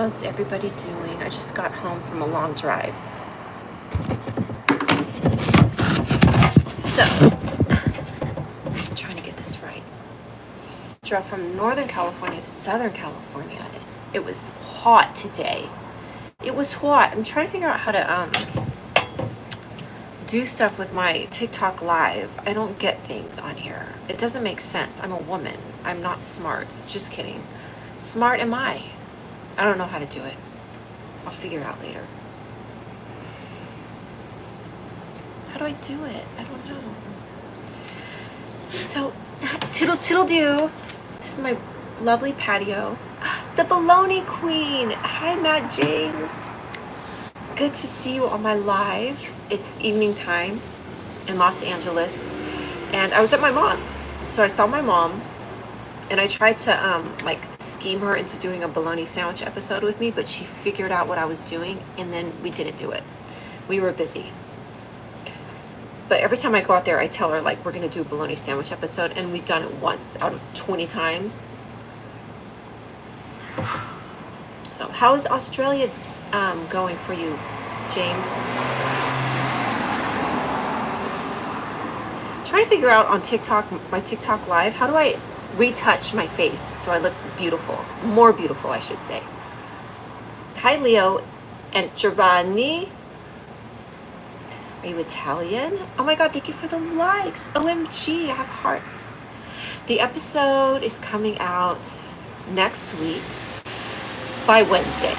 How's everybody doing? I just got home from a long drive. So, trying to get this right. Drove from Northern California to Southern California. It was hot today. It was hot. I'm trying to figure out how to do stuff with my TikTok live. I don't get things on here. It doesn't make sense. I'm a woman. I'm not smart. Just kidding. Smart am I? I don't know how to do it. I'll figure it out later. How do I do it? I don't know. So, toodle doo. This is my lovely patio. The Bologna Queen. Hi, Matt James. Good to see you on my live. It's evening time in Los Angeles. And I was at my mom's. So I saw my mom. And I tried to scheme her into doing a bologna sandwich episode with me, but she figured out what I was doing, and then we didn't do it. We were busy. But every time I go out there, I tell her, we're going to do a bologna sandwich episode, and we've done it once out of 20 times. So how is Australia going for you, James? Trying to figure out on TikTok, my TikTok live, how do I retouch my face so I look beautiful, more beautiful, I should say. Hi, Leo and Giovanni. Are you Italian? Oh my God, thank you for the likes. OMG, I have hearts. The episode is coming out next week by Wednesday.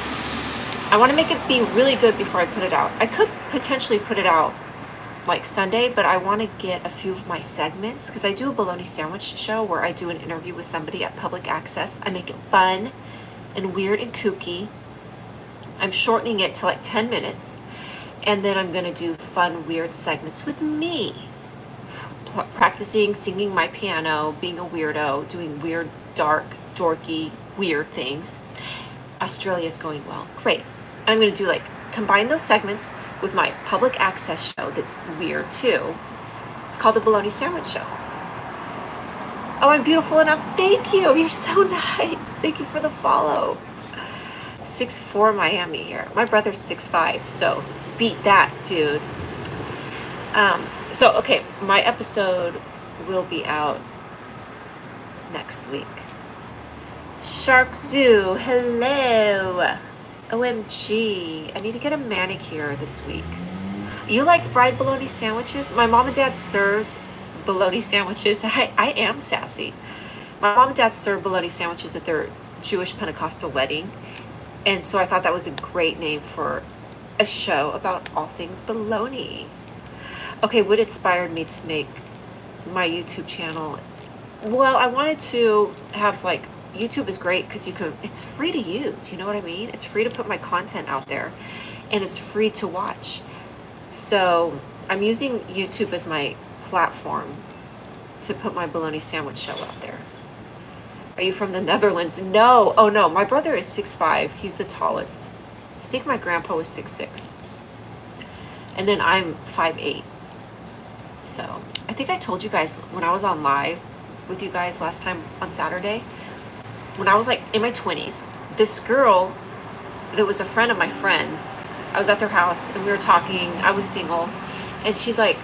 I want to make it be really good before I put it out. I could potentially put it out Sunday, but I want to get a few of my segments because I do a bologna sandwich show where I do an interview with somebody at public access. I make it fun and weird and kooky. I'm shortening it to 10 minutes, and then I'm going to do fun, weird segments with me. Practicing singing my piano, being a weirdo, doing weird, dark, dorky, weird things. Australia's going well. Great. I'm going to do combine those segments with my public access show that's weird too. It's called the Bologna Sandwich Show. Oh, I'm beautiful enough. Thank you. You're so nice. Thank you for the follow. 6'4" Miami here. My brother's 6'5", so beat that, dude. Okay, my episode will be out next week. Shark Zoo, hello. OMG, I need to get a manicure this week. You like fried bologna sandwiches? My mom and dad served bologna sandwiches. I am sassy. My mom and dad served bologna sandwiches at their Jewish Pentecostal wedding. And so I thought that was a great name for a show about all things bologna. Okay, what inspired me to make my YouTube channel? Well, I wanted to have YouTube is great because it's free to use, you know what I mean? It's free to put my content out there, and it's free to watch. So I'm using YouTube as my platform to put my bologna sandwich show out there. Are you from the Netherlands? No. Oh no, my brother is 6'5". He's the tallest. I think my grandpa was 6'6". And then I'm 5'8". So I think I told you guys when I was on live with you guys last time on Saturday, when I was in my 20s, this girl that was a friend of my friend's, I was at their house and we were talking. I was single, and she's like,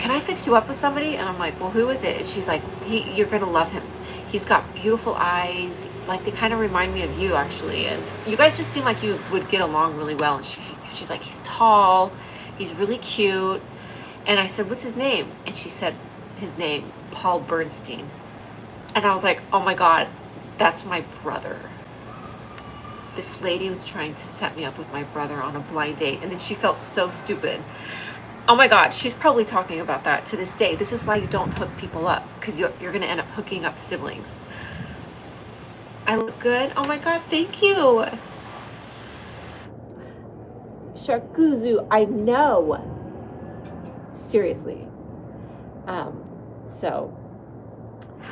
can I fix you up with somebody? And I'm like, well, who is it? And she's like, you're gonna love him. He's got beautiful eyes. They kind of remind me of you, actually. And you guys just seem like you would get along really well. And she's like, he's tall, he's really cute. And I said, what's his name? And she said his name, Paul Bernstein. And I was like, oh my God, that's my brother. This lady was trying to set me up with my brother on a blind date, and then she felt so stupid. Oh my God, she's probably talking about that to this day. This is why you don't hook people up, because you're going to end up hooking up siblings. I look good? Oh my God, thank you. Sharkuzu, I know. Seriously. So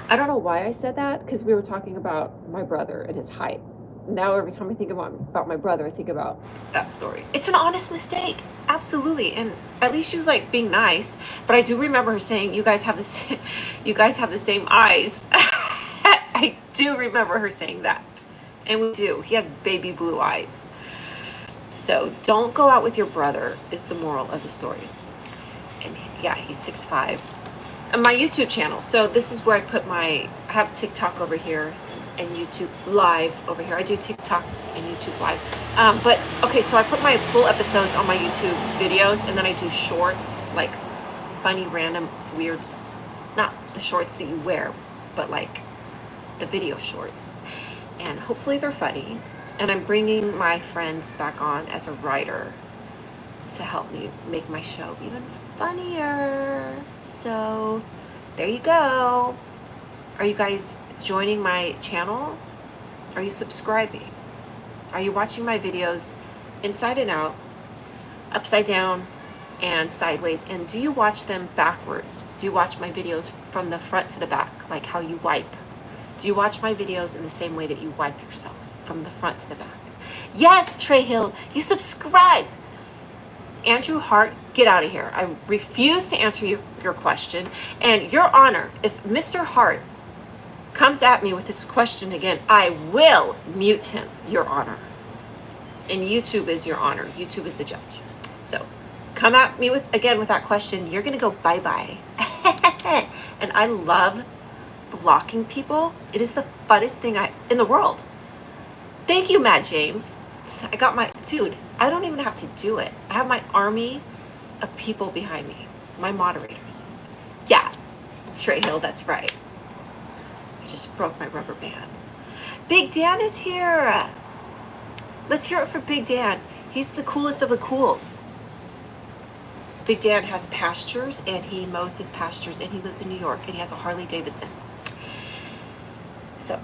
I don't know why I said that, because we were talking about my brother and his height. Now every time I think about my brother, I think about that story. It's an honest mistake, absolutely. And at least she was being nice. But I do remember her saying, "You guys have the same eyes." I do remember her saying that. And we do. He has baby blue eyes. So don't go out with your brother is the moral of the story. And yeah, he's 6'5". And my YouTube channel. So this is where I have TikTok over here and YouTube live over here. I do TikTok and YouTube live. But okay, so I put my full episodes on my YouTube videos, and then I do shorts, like funny, random, weird, not the shorts that you wear, but like the video shorts. And hopefully they're funny. And I'm bringing my friends back on as a writer to help me make my show even funnier. So there you go. Are you guys joining my channel? Are you subscribing? Are you watching my videos inside and out, upside down, and sideways? And do you watch them backwards? Do you watch my videos from the front to the back, like how you wipe? Do you watch my videos in the same way that you wipe yourself, from the front to the back? Yes, Trey Hill, you subscribed. Andrew Hart, get out of here. I refuse to answer your question. And Your Honor, if Mr. Hart comes at me with this question again, I will mute him, Your Honor. And YouTube is Your Honor. YouTube is the judge. So come at me with that question, you're going to go bye-bye. And I love blocking people. It is the funnest thing in the world. Thank you, Matt James. I got dude, I don't even have to do it. I have my army of people behind me, my moderators. Yeah, Trey Hill, that's right. I just broke my rubber band. Big Dan is here. Let's hear it for Big Dan. He's the coolest of the cools. Big Dan has pastures, and he mows his pastures, and he lives in New York, and he has a Harley Davidson. So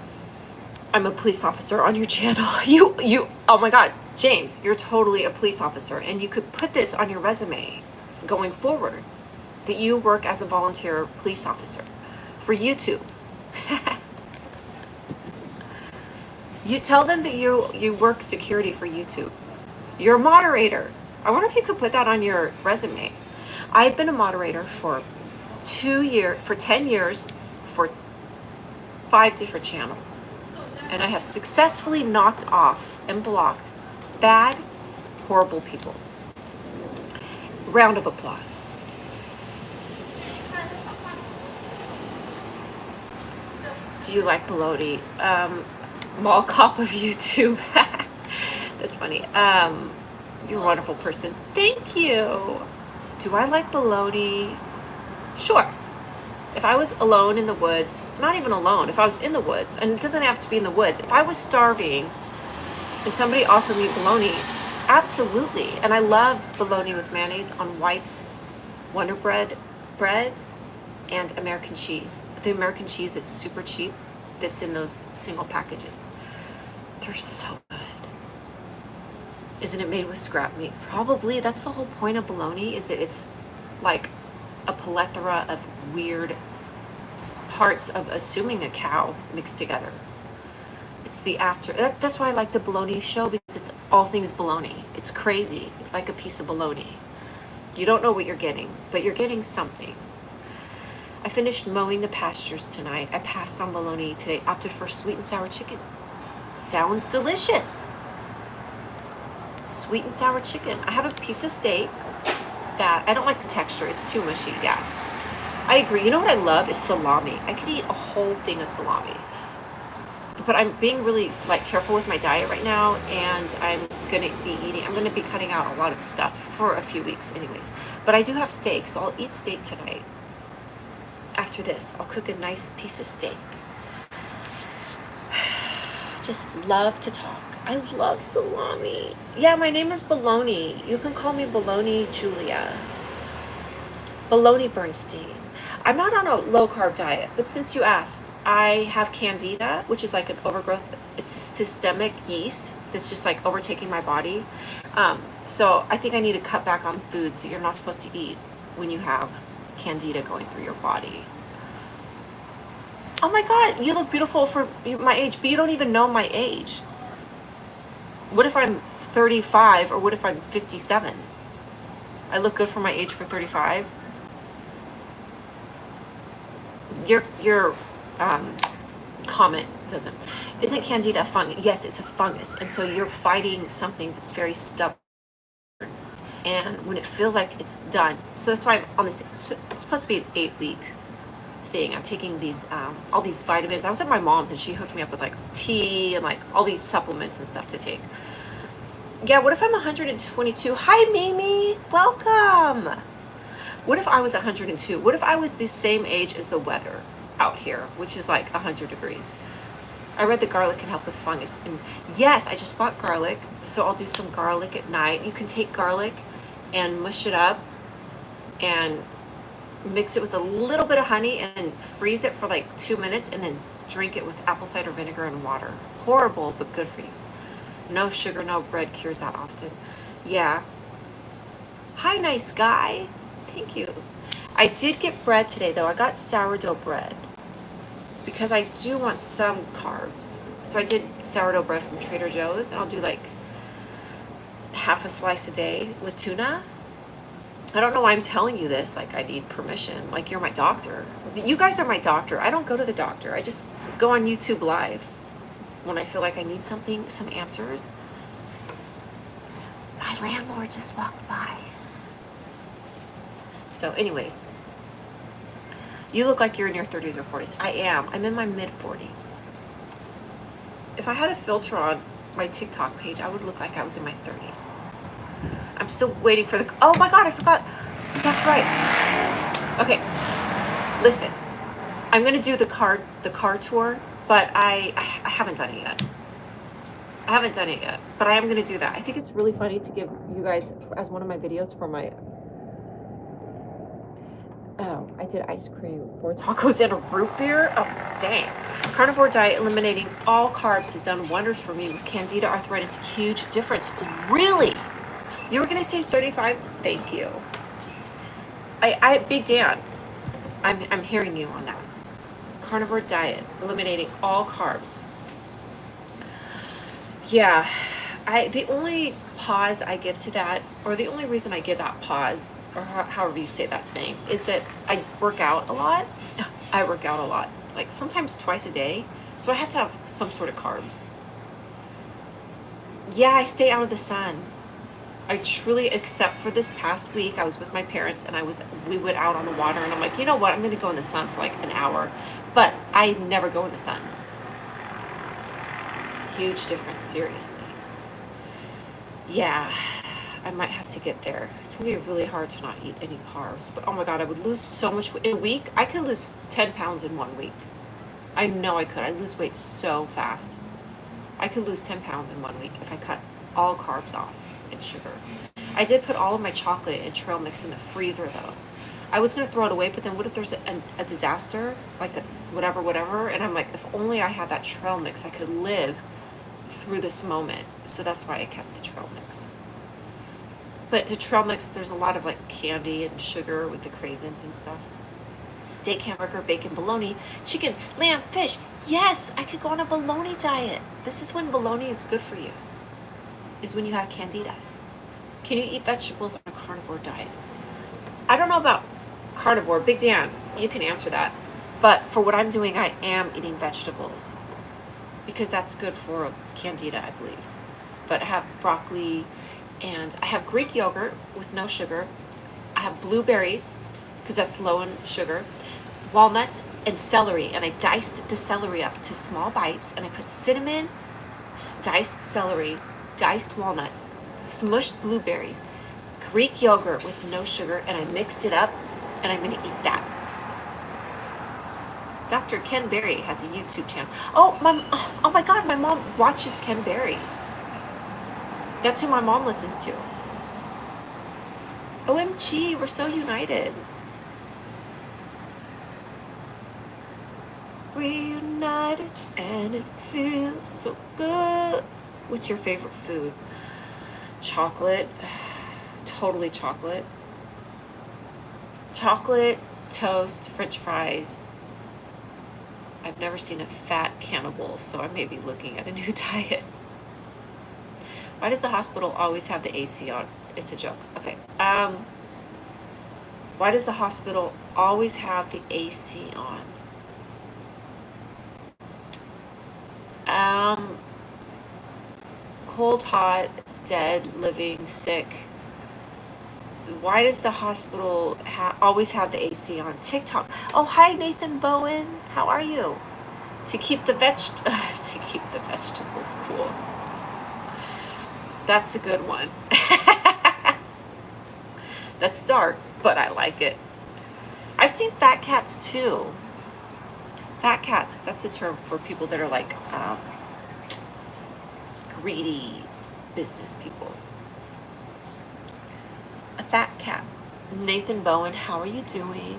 I'm a police officer on your channel. You, oh my God, James, you're totally a police officer, and you could put this on your resume going forward, that you work as a volunteer police officer for YouTube. You tell them that you work security for YouTube. You're a moderator. I wonder if you could put that on your resume. I've been a moderator for 10 years, for 5 different channels. And I have successfully knocked off and blocked bad, horrible people. Round of applause. Do you like bologna? Mall cop of YouTube. That's funny. You're a wonderful person. Thank you. Do I like bologna? Sure. If I was alone in the woods, not even alone, if I was in the woods, and it doesn't have to be in the woods, if I was starving and somebody offered me bologna, absolutely. And I love bologna with mayonnaise on White's Wonder Bread and American cheese. The American cheese, it's super cheap, that's in those single packages. They're so good. Isn't it made with scrap meat? Probably. That's the whole point of bologna, is that it's like a plethora of weird parts of assuming a cow mixed together. It's the that's why I like the bologna show, because it's all things bologna. It's crazy, like a piece of bologna. You don't know what you're getting, but you're getting something. I finished mowing the pastures tonight. I passed on bologna today, opted for sweet and sour chicken. Sounds delicious. Sweet and sour chicken. I have a piece of steak that I don't like the texture. It's too mushy. Yeah, I agree. You know what I love is salami. I could eat a whole thing of salami. But I'm being really careful with my diet right now, and I'm gonna be cutting out a lot of stuff for a few weeks anyways. But I do have steak, so I'll eat steak tonight. After this, I'll cook a nice piece of steak. Just love to talk. I love salami. Yeah, my name is Bologna. You can call me Bologna Julia. Bologna Bernstein. I'm not on a low-carb diet, but since you asked, I have candida, which is like an overgrowth. It's a systemic yeast that's just overtaking my body. So I think I need to cut back on foods that you're not supposed to eat when you have candida going through your body. Oh my God, you look beautiful for my age, but you don't even know my age. What if I'm 35, or what if I'm 57? I look good for my age for 35. Comment doesn't. Isn't candida a fungus? Yes, it's a fungus. And so you're fighting something that's very stubborn. And when it feels like it's done, so that's why I'm on this, it's supposed to be an 8-week thing. I'm taking these, all these vitamins. I was at my mom's and she hooked me up with like tea and like all these supplements and stuff to take. Yeah, what if I'm 122? Hi, Mimi. Welcome. What if I was 102? What if I was the same age as the weather out here, which is like 100 degrees? I read that garlic can help with fungus. And yes, I just bought garlic. So I'll do some garlic at night. You can take garlic and mush it up and mix it with a little bit of honey and freeze it for like 2 minutes and then drink it with apple cider vinegar and water. Horrible, but good for you. No sugar, no bread cures that often. Yeah. Hi, nice guy. Thank you. I did get bread today, though. I got sourdough bread because I do want some carbs. So I did sourdough bread from Trader Joe's, and I'll do like half a slice a day with tuna. I don't know why I'm telling you this. Like, I need permission. Like, you're my doctor. You guys are my doctor. I don't go to the doctor. I just go on YouTube Live when I feel like I need something, some answers. My landlord just walked by. So anyways, you look like you're in your 30s or 40s. I am. I'm in my mid-40s. If I had a filter on my TikTok page, I would look like I was in my 30s. I'm still waiting for the... Oh my God, I forgot. That's right. Okay, listen. I'm going to do the car tour, but I haven't done it yet. I haven't done it yet, but I am going to do that. I think it's really funny to give you guys, as one of my videos for my... Oh, I did ice cream, 4 tacos, and a root beer. Oh, dang. Carnivore diet, eliminating all carbs, has done wonders for me with candida arthritis. Huge difference. Really? You were going to say 35? Thank you. Big Dan, I'm hearing you on that. Carnivore diet, eliminating all carbs. Yeah, the only pause I give to that, or the only reason I give that pause, or however you say that saying, is that I work out a lot. I work out a lot, like sometimes twice a day, so I have to have some sort of carbs. Yeah, I stay out of the sun. I truly, except for this past week, I was with my parents and we went out on the water, and I'm like, you know what, I'm gonna go in the sun for like an hour, but I never go in the sun. Huge difference, seriously. Yeah, I might have to get there. It's gonna be really hard to not eat any carbs, but oh my God, I would lose so much in a week. I could lose 10 pounds in 1 week. I know I could. I lose weight so fast. I could lose 10 pounds in 1 week if I cut all carbs off and sugar. I did put all of my chocolate and trail mix in the freezer though. I was gonna throw it away, but then what if there's a disaster, like a whatever, and I'm like, if only I had that trail mix, I could live through this moment. So that's why I kept the trail mix. But the trail mix, there's a lot of like candy and sugar with the craisins and stuff. Steak, hamburger, bacon, bologna, chicken, lamb, fish. Yes, I could go on a bologna diet. This is when bologna is good for you, is when you have candida. Can you eat vegetables on a carnivore diet? I don't know about carnivore. Big Dan, you can answer that. But for what I'm doing, I am eating vegetables because that's good for candida, I believe. But I have broccoli, and I have Greek yogurt with no sugar. I have blueberries because that's low in sugar, walnuts, and celery. And I diced the celery up to small bites, and I put cinnamon, diced celery, diced walnuts, smushed blueberries, Greek yogurt with no sugar, and I mixed it up, and I'm going to eat that. Dr. Ken Berry has a YouTube channel. Oh my God, my mom watches Ken Berry. That's who my mom listens to. OMG, we're so united. We're united and it feels so good. What's your favorite food? Chocolate. Totally chocolate. Chocolate, toast, French fries. I've never seen a fat cannibal, so I may be looking at a new diet. Why does the hospital always have the AC on? It's a joke. Okay. Why does the hospital always have the AC on? cold, hot, dead, living, sick. Why does the hospital always have the AC on? TikTok. Oh, hi Nathan Bowen. How are you? To keep the to keep the vegetables cool. That's a good one. That's dark, but I like it. I've seen fat cats too. Fat cats, that's a term for people that are like greedy business people. A fat cat. Nathan Bowen, how are you doing?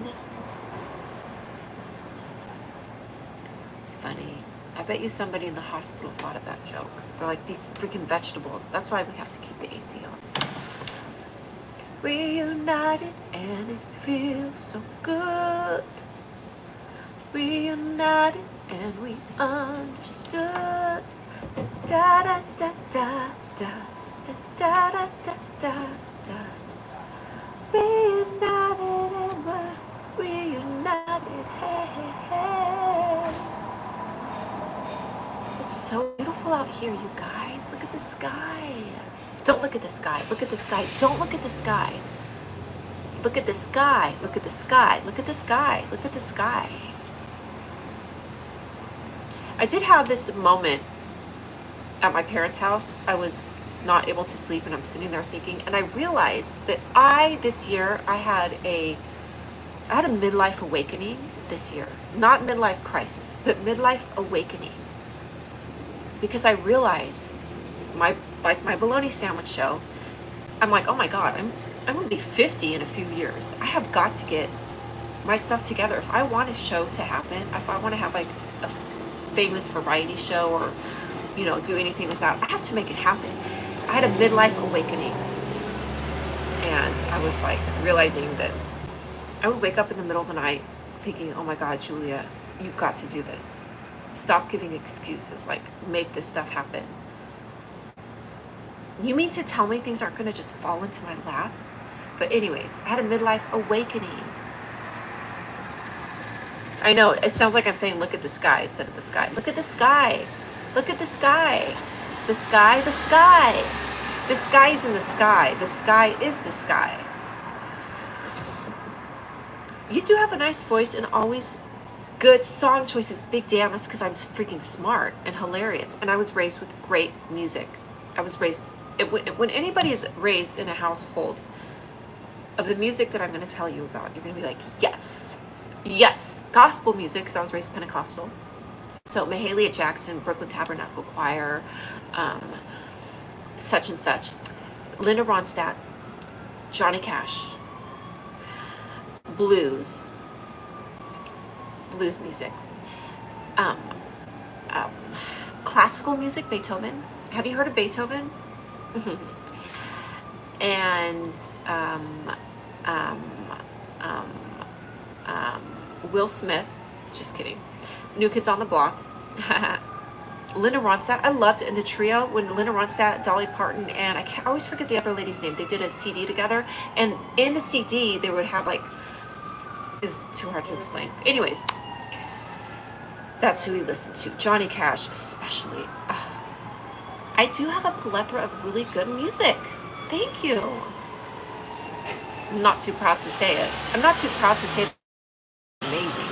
It's funny. I bet you somebody in the hospital thought of that joke. They're like, these freaking vegetables. That's why we have to keep the AC on. Reunited and it feels so good. Reunited and we understood. Da da da da da da da da da da da. Reunited and we're reunited. Hey hey hey. It's so beautiful out here, you guys. Look at the sky. Don't look at the sky. Look at the sky. Don't look at the sky. Look at the sky. Look at the sky. Look at the sky. Look at the sky. I did have this moment at my parents' house. I was not able to sleep and I'm sitting there thinking, and I realized that this year I had a midlife awakening this year. Not midlife crisis, but midlife awakening. Because I realized my bologna sandwich show, I'm like, oh my God, I'm gonna be 50 in a few years. I have got to get my stuff together. If I want a show to happen, if I want to have like a famous variety show or, you know, do anything with that, I have to make it happen. I had a midlife awakening. And I was like realizing that I would wake up in the middle of the night thinking, oh my God, Julia, you've got to do this. Stop giving excuses, like make this stuff happen. You mean to tell me things aren't going to just fall into my lap? But anyways, I had a midlife awakening. I know, it sounds like I'm saying look at the sky instead of the sky. Look at the sky. Look at the sky. The sky, the sky. The sky is in the sky. The sky is the sky. You do have a nice voice and always good song choices. Big damn, that's because I'm freaking smart and hilarious. And I was raised with great music. I was raised... When anybody is raised in a household of the music that I'm going to tell you about, you're going to be like, yes, yes. Gospel music, because I was raised Pentecostal. So Mahalia Jackson, Brooklyn Tabernacle Choir, such and such. Linda Ronstadt, Johnny Cash, blues music, classical music, Beethoven. Have you heard of Beethoven? And Will Smith, just kidding. New Kids on the Block. Linda Ronstadt, I loved in the trio when Linda Ronstadt, Dolly Parton, and I always forget the other lady's name. They did a CD together, and in the CD they would have like, it was too hard to explain. Anyways, that's who we listened to. Johnny Cash, especially. I do have a plethora of really good music. Thank you. I'm not too proud to say it. I'm not too proud to say it. Amazing.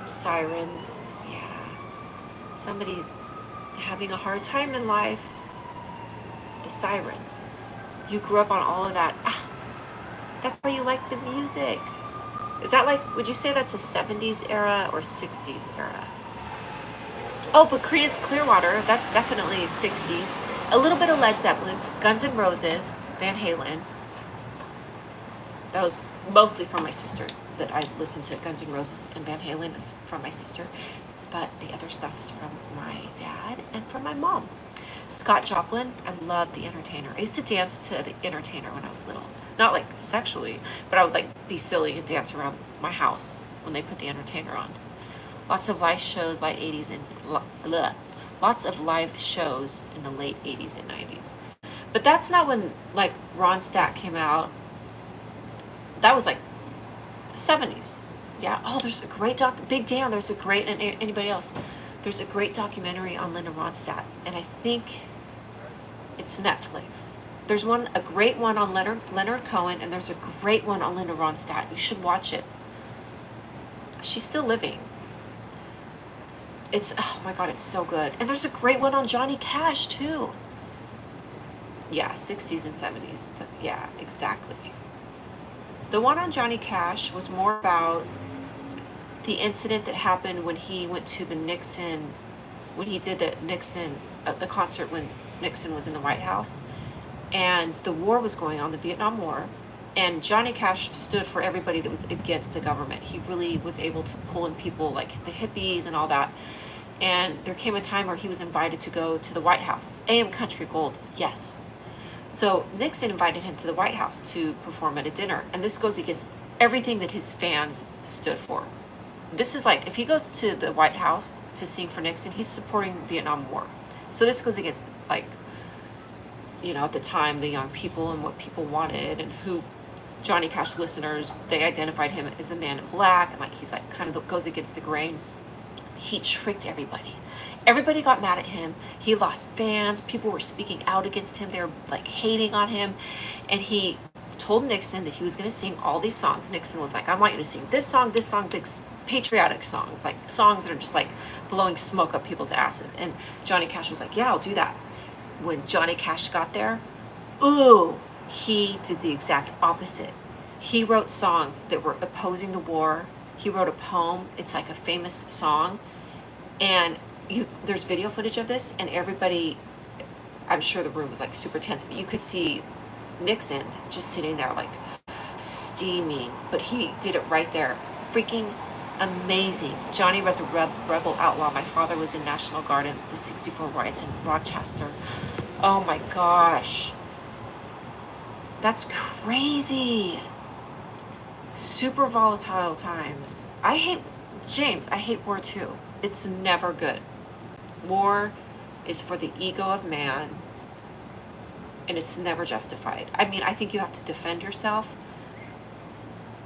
Sirens, yeah. Somebody's having a hard time in life. The sirens. You grew up on all of that. That's why you like the music. Is that like, would you say that's a 70s era or 60s era? Oh, but Creedence Clearwater, that's definitely 60s. A little bit of Led Zeppelin, Guns N' Roses, Van Halen. That was mostly from my sister, that I listened to Guns N' Roses, and Van Halen is from my sister. But the other stuff is from my dad and from my mom. Scott Joplin, I love The Entertainer. I used to dance to The Entertainer when I was little. Not like sexually, but I would like be silly and dance around my house when they put The Entertainer on. Lots of live shows, late 80s and lots of live shows in the late 80s and 90s. But that's not when like Ronstadt came out. That was like 70s. Yeah. Oh, there's a great Big Dan. There's a great, and anybody else, there's a great documentary on Linda Ronstadt, and I think it's Netflix. There's a great one on Leonard Cohen, and there's a great one on Linda Ronstadt. You should watch it. She's still living. Oh my God, it's so good. And there's a great one on Johnny Cash too. Yeah, 60s and 70s. Yeah, exactly. The one on Johnny Cash was more about the incident that happened when he went to the Nixon, when he did the concert when Nixon was in the White House, and the war was going on, the Vietnam War, and Johnny Cash stood for everybody that was against the government. He really was able to pull in people like the hippies and all that. And there came a time where he was invited to go to the White House. AM Country Gold, yes. So Nixon invited him to the White House to perform at a dinner. And this goes against everything that his fans stood for. This is like, if he goes to the White House to sing for Nixon, he's supporting the Vietnam War. So this goes against, like, you know, at the time, the young people and what people wanted, and who Johnny Cash listeners, they identified him as the man in black, and like he's like kind of goes against the grain. He tricked everybody. Everybody got mad at him. He lost fans. People were speaking out against him. They were like hating on him. And he told Nixon that he was going to sing all these songs. Nixon was like, I want you to sing this song, big patriotic songs, like songs that are just like blowing smoke up people's asses. And Johnny Cash was like, yeah, I'll do that. When Johnny Cash got there, ooh, he did the exact opposite. He wrote songs that were opposing the war. He wrote a poem. It's like a famous song. And there's video footage of this, and everybody, I'm sure the room was like super tense, but you could see Nixon just sitting there like steaming, but he did it right there. Freaking amazing. Johnny was a rebel outlaw. My father was in National Guard in the 64 riots in Rochester. Oh my gosh. That's crazy. Super volatile times. I hate war too. It's never good. War is for the ego of man, and it's never justified. I mean, I think you have to defend yourself,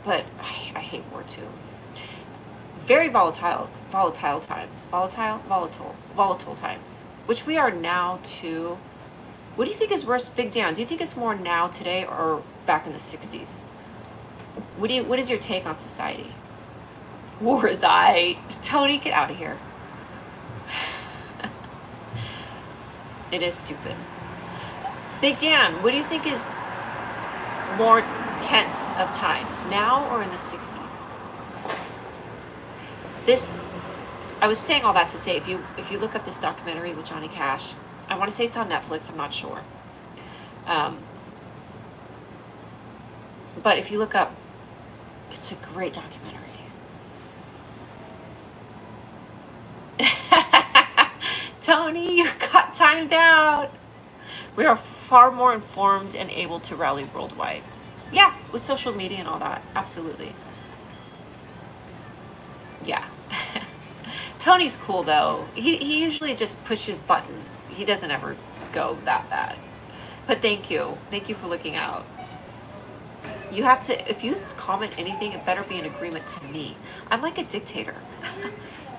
but I hate war too. Very volatile times. Volatile times, which we are now too. What do you think is worse, Big Dan? Do you think it's more now today or back in the 60s? What is your take on society? War is Tony, get out of here. It is stupid. Big Dan, what do you think is more tense of times, now or in the 60s? I was saying all that to say, if you look up this documentary with Johnny Cash, I want to say it's on Netflix, I'm not sure. But if you look up, it's a great documentary. Tony, you got timed out. We are far more informed and able to rally worldwide. Yeah, with social media and all that. Absolutely. Yeah. Tony's cool though. He usually just pushes buttons. He doesn't ever go that bad. But thank you. Thank you for looking out. You have to, if you comment anything, it better be in agreement to me. I'm like a dictator.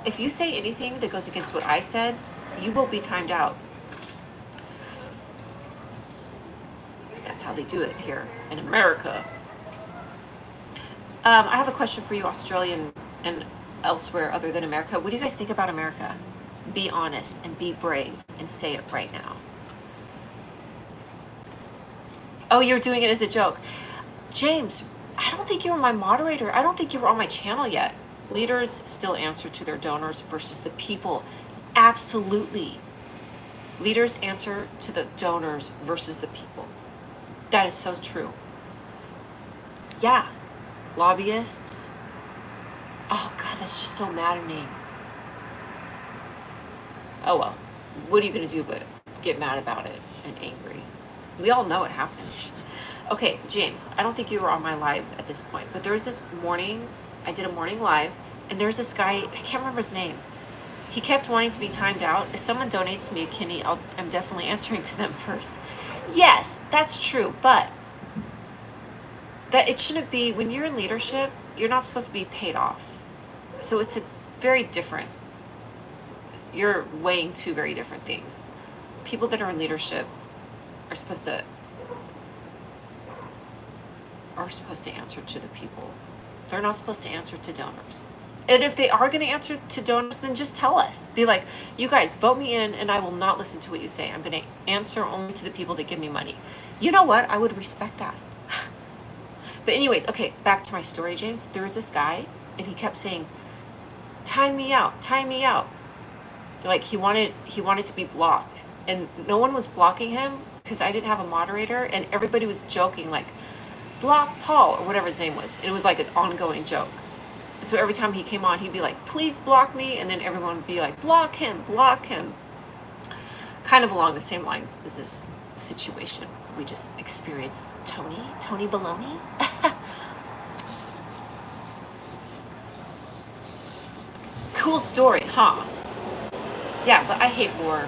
If you say anything that goes against what I said, you will be timed out. That's how they do it here in America. I have a question for you, Australian and elsewhere other than America. What do you guys think about America? Be honest and be brave and say it right now. Oh, you're doing it as a joke. James, I don't think you were my moderator. I don't think you were on my channel yet. Leaders still answer to their donors versus the people. Absolutely. Leaders answer to the donors versus the people. That is so true. Yeah. Lobbyists. Oh God, that's just so maddening. Oh well. What are you going to do but get mad about it and angry? We all know it happens. Okay, James, I don't think you were on my live at this point, but there was this morning, I did a morning live, and there's this guy, I can't remember his name. He kept wanting to be timed out. If someone donates me a kidney, I'm definitely answering to them first. Yes, that's true, but that it shouldn't be, when you're in leadership, you're not supposed to be paid off. So it's a very different, you're weighing two very different things. People that are in leadership are supposed to answer to the people. They're not supposed to answer to donors. And if they are going to answer to donors, then just tell us. Be like, you guys, vote me in and I will not listen to what you say. I'm going to answer only to the people that give me money. You know what? I would respect that. But anyways, okay, back to my story, James. There was this guy and he kept saying, time me out, time me out. Like he wanted to be blocked. And no one was blocking him because I didn't have a moderator, and everybody was joking like, block Paul or whatever his name was. And it was like an ongoing joke. So every time he came on, he'd be like, please block me. And then everyone would be like, block him, block him. Kind of along the same lines as this situation we just experienced. Tony Bologna. Cool story, huh? Yeah, but I hate war.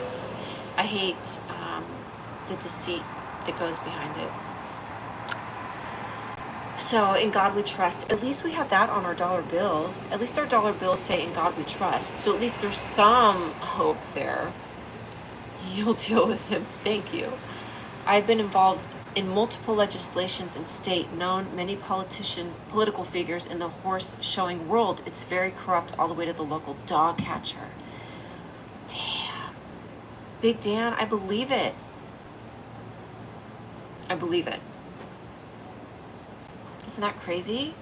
I hate the deceit that goes behind it. So in God we trust. At least we have that on our dollar bills. At least our dollar bills say in God we trust. So at least there's some hope there. You'll deal with him. Thank you. I've been involved in multiple legislations in state, known many political figures in the horse showing world. It's very corrupt all the way to the local dog catcher. Damn. Big Dan, I believe it. I believe it. Isn't that crazy?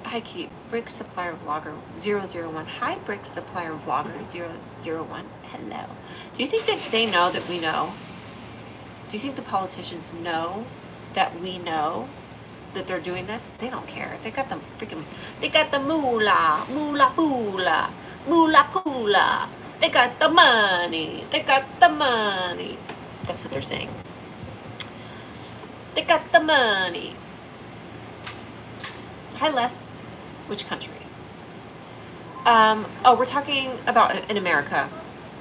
Hi, Kate. Brick Supplier Vlogger 001. Hi, Brick Supplier Vlogger 001. Hello. Do you think that they know that we know? Do you think the politicians know that we know that they're doing this? They don't care. They got the moolah, moolah poolah, moolah poolah. They got the money. They got the money. That's what they're saying. They got the money. Hi, Les. Which country? We're talking about in America.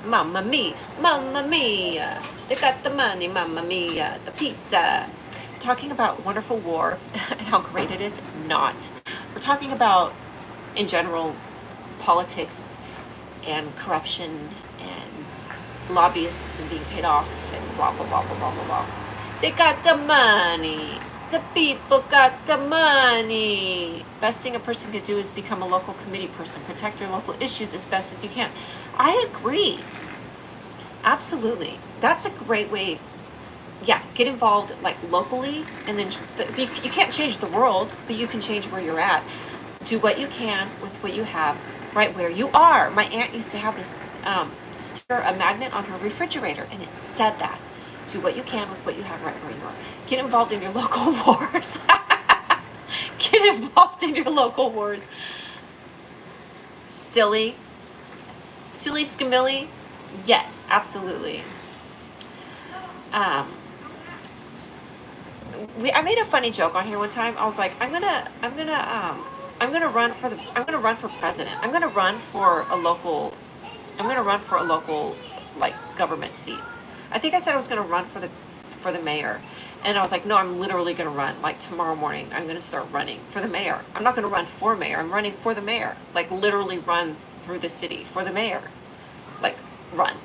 Mamma mia. They got the money, mamma mia. The pizza. We're talking about wonderful war and how great it is. Not. We're talking about, in general, politics and corruption and lobbyists and being paid off and blah, blah, blah, blah, blah, blah, blah. They got the money. The people got the money. Best thing a person could do is become a local committee person. Protect your local issues as best as you can. I agree. Absolutely. That's a great way. Yeah, get involved like locally, and then you can't change the world, but you can change where you're at. Do what you can with what you have right where you are. My aunt used to have this a magnet on her refrigerator, and it said that. Do what you can with what you have right where you are. Get involved in your local wars. Get involved in your local wars. Silly Scamilli. Yes, absolutely. I made a funny joke on here one time. I was like, I'm gonna run for president. I'm gonna run for a local like government seat. I think I said I was going to run for the mayor, and I was like, no, I'm literally going to run. Like tomorrow morning, I'm going to start running for the mayor. I'm not going to run for mayor. I'm running for the mayor. Like literally run through the city for the mayor. Like run.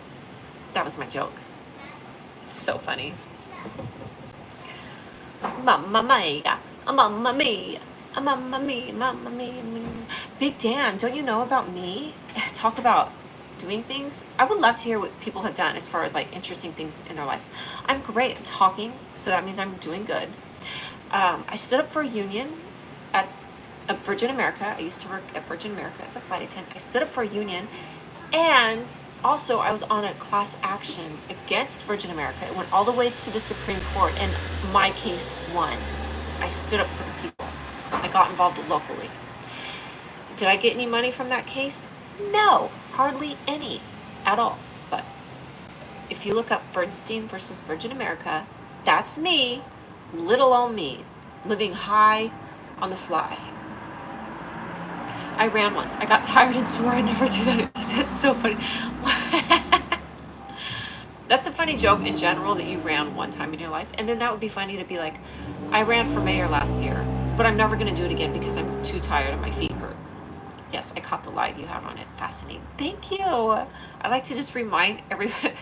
That was my joke. So funny. Mamma mia, mamma mia, mamma mia, mamma mia. Big Dan, don't you know about me? Talk about doing things. I would love to hear what people have done as far as like interesting things in their life. I'm great. I'm talking, so that means I'm doing good. I stood up for a union at Virgin America. I used to work at Virgin America as a flight attendant. I stood up for a union, and also I was on a class action against Virgin America. It went all the way to the Supreme Court, and my case won. I stood up for the people. I got involved locally. Did I get any money from that case? No, hardly any at all. But if you look up Bernstein versus Virgin America, that's me, little old me, living high on the fly. I ran once. I got tired and swore I'd never do that. That's so funny. That's a funny joke in general that you ran one time in your life. And then that would be funny to be like, I ran for mayor last year, but I'm never going to do it again because I'm too tired and my feet hurt. Yes, I caught the live you had on it. Fascinating. Thank you. I like to just remind everybody.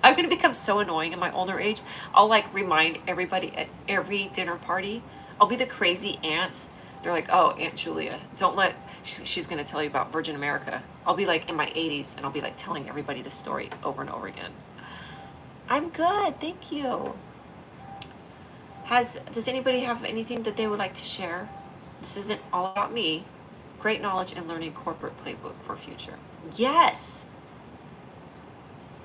I'm going to become so annoying in my older age. I'll like remind everybody at every dinner party. I'll be the crazy aunt. They're like, oh, Aunt Julia, don't let, she's going to tell you about Virgin America. I'll be like in my 80s and I'll be like telling everybody the story over and over again. I'm good. Thank you. Does anybody have anything that they would like to share? This isn't all about me. Great knowledge and learning corporate playbook for future. Yes.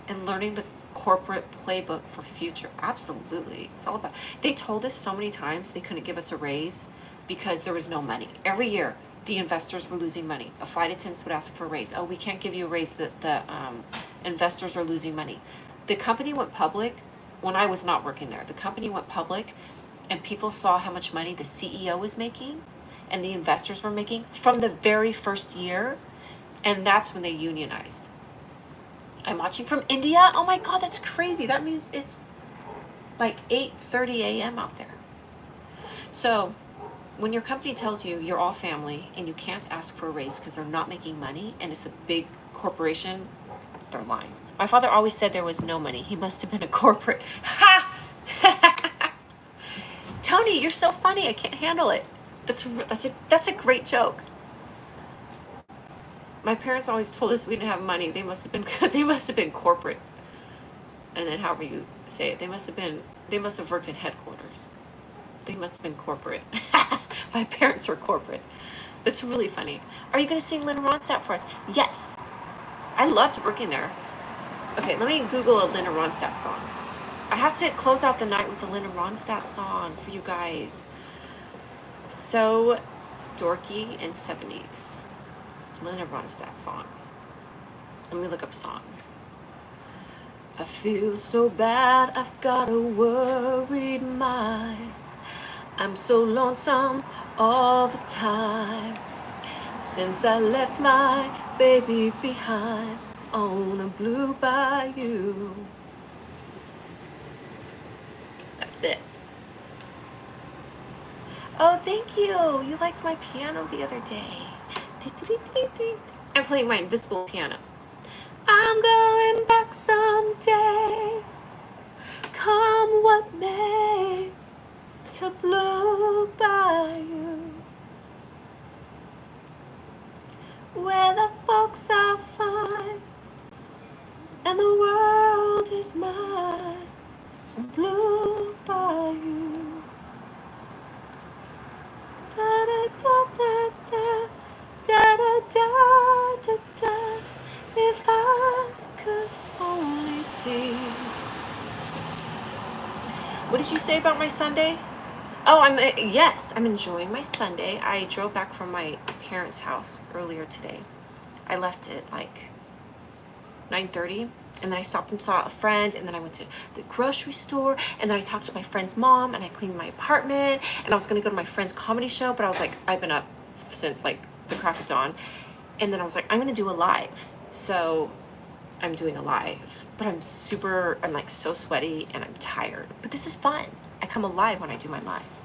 And learning the corporate playbook for future. Absolutely. It's all about, they told us so many times they couldn't give us a raise because there was no money. Every year, the investors were losing money. A flight attendant would ask for a raise. Oh, we can't give you a raise. The investors are losing money. The company went public when I was not working there. The company went public and people saw how much money the CEO was making and the investors were making from the very first year. And that's when they unionized. I'm watching from India. Oh my God, that's crazy. That means it's like 8:30 a.m. out there. So when your company tells you you're all family and you can't ask for a raise because they're not making money and it's a big corporation, they're lying. My father always said there was no money. He must have been a corporate. Ha! Tony, you're so funny. I can't handle it. That's a great joke. My parents always told us we didn't have money. They must have been corporate. And then however you say it, they must have worked in headquarters. They must have been corporate. My parents were corporate. That's really funny. Are you going to sing Linda Ronstadt for us? Yes. I loved working there. Okay, let me Google a Linda Ronstadt song. I have to close out the night with a Linda Ronstadt song for you guys. So dorky in 70s. Linda Ronstadt songs. Let me look up songs. I feel so bad, I've got a worried mind. I'm so lonesome all the time. Since I left my baby behind on a blue bayou. That's it. Oh, thank you. You liked my piano the other day. I'm playing my invisible piano. I'm going back someday, come what may, to Blue Bayou, where the folks are fine and the world is mine. Blue Bayou. Da da da da da da da da da da. If I could only see. What did you say about my Sunday? Oh, yes, I'm enjoying my Sunday. I drove back from my parents' house earlier today. I left at like 9:30, and then I stopped and saw a friend, and then I went to the grocery store, and then I talked to my friend's mom, and I cleaned my apartment, and I was gonna go to my friend's comedy show, but I was like, I've been up since like the crack of dawn, and then I was like, I'm gonna do a live. So I'm doing a live, but I'm like so sweaty and I'm tired, but this is fun. I come alive when I do my live.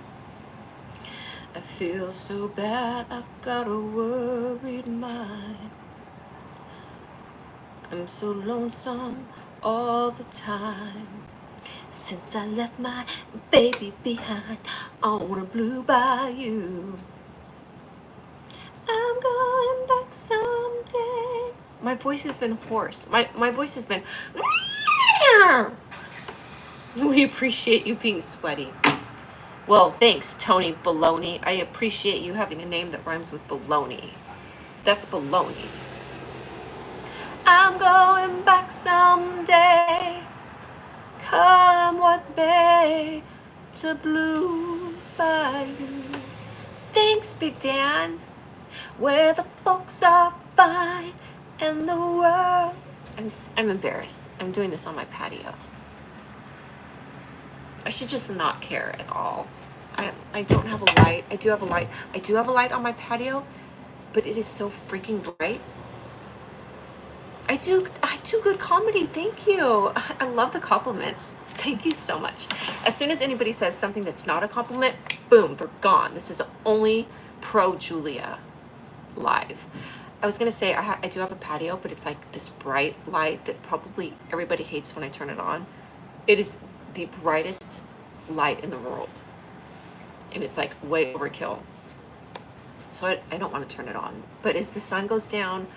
I feel so bad, I've got a worried mind. I'm so lonesome all the time. Since I left my baby behind on a blue bayou. I'm going back someday. My voice has been hoarse. My voice has been. We appreciate you being sweaty. Well, thanks, Tony Baloney. I appreciate you having a name that rhymes with baloney. That's baloney. I'm going back someday, come what may, to Blue Bayou. Thanks, Big Dan. Where the folks are fine and the world. I'm embarrassed. I'm doing this on my patio. I should just not care at all. I don't have a light. I do have a light. I do have a light on my patio, but it is so freaking bright. I do good comedy. Thank you. I love the compliments. Thank you so much. As soon as anybody says something that's not a compliment, boom, they're gone. This is only pro Julia live. I was gonna say I do have a patio, but it's like this bright light that probably everybody hates when I turn it on. It is the brightest light in the world, and it's like way overkill. So I don't want to turn it on. But as the sun goes down,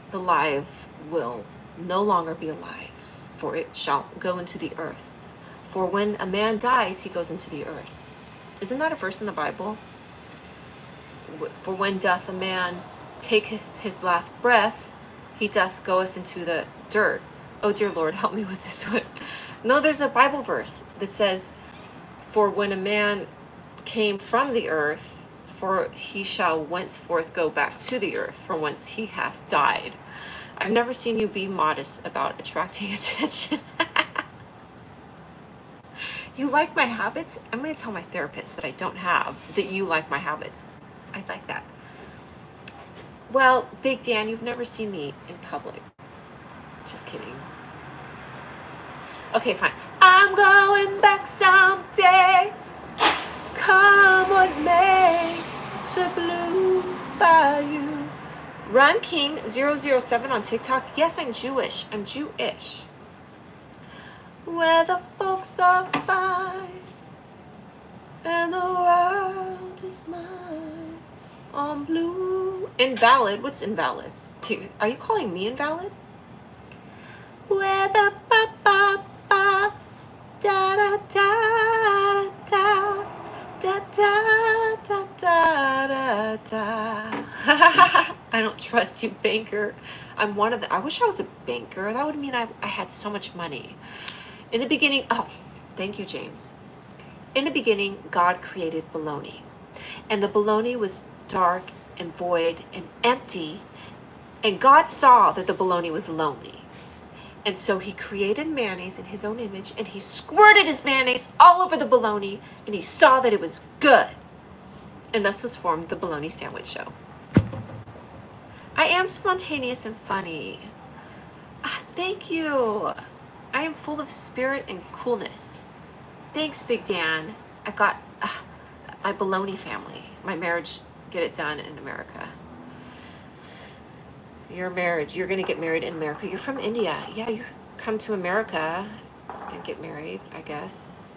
the live will no longer be alive, for it shall go into the earth. For when a man dies, he goes into the earth. Isn't that a verse in the Bible? For when doth a man take his last breath, he doth goeth into the dirt. Oh dear Lord, help me with this one. No, there's a Bible verse that says, for when a man came from the earth, for he shall wenceforth go back to the earth, from whence he hath died. I've never seen you be modest about attracting attention. You like my habits? I'm going to tell my therapist that I don't have, that you like my habits. I like that. Well, Big Dan, you've never seen me in public. Just kidding. Okay, fine. I'm going back someday. Come what may, to Blue Bayou. Run King 007 on TikTok. Yes, I'm Jewish. I'm Jewish. Where the folks are fine and the world is mine. On blue. Invalid? What's invalid? Are you calling me invalid? Where the ba ba ba da da da da da da da da da da. I don't trust you, banker. I'm one of the. I wish I was a banker. That would mean I had so much money. In the beginning, oh, thank you, James. In the beginning, God created Bologna, and the Bologna was dark and void and empty, and God saw that the Bologna was lonely. And so he created mayonnaise in his own image, and he squirted his mayonnaise all over the bologna, and he saw that it was good. And thus was formed the Bologna Sandwich Show. I am spontaneous and funny. Thank you. I am full of spirit and coolness. Thanks, Big Dan. I've got my Bologna family. My marriage, get it done in America. Your marriage, you're going to get married in America. You're from India. Yeah, you come to America and get married, I guess.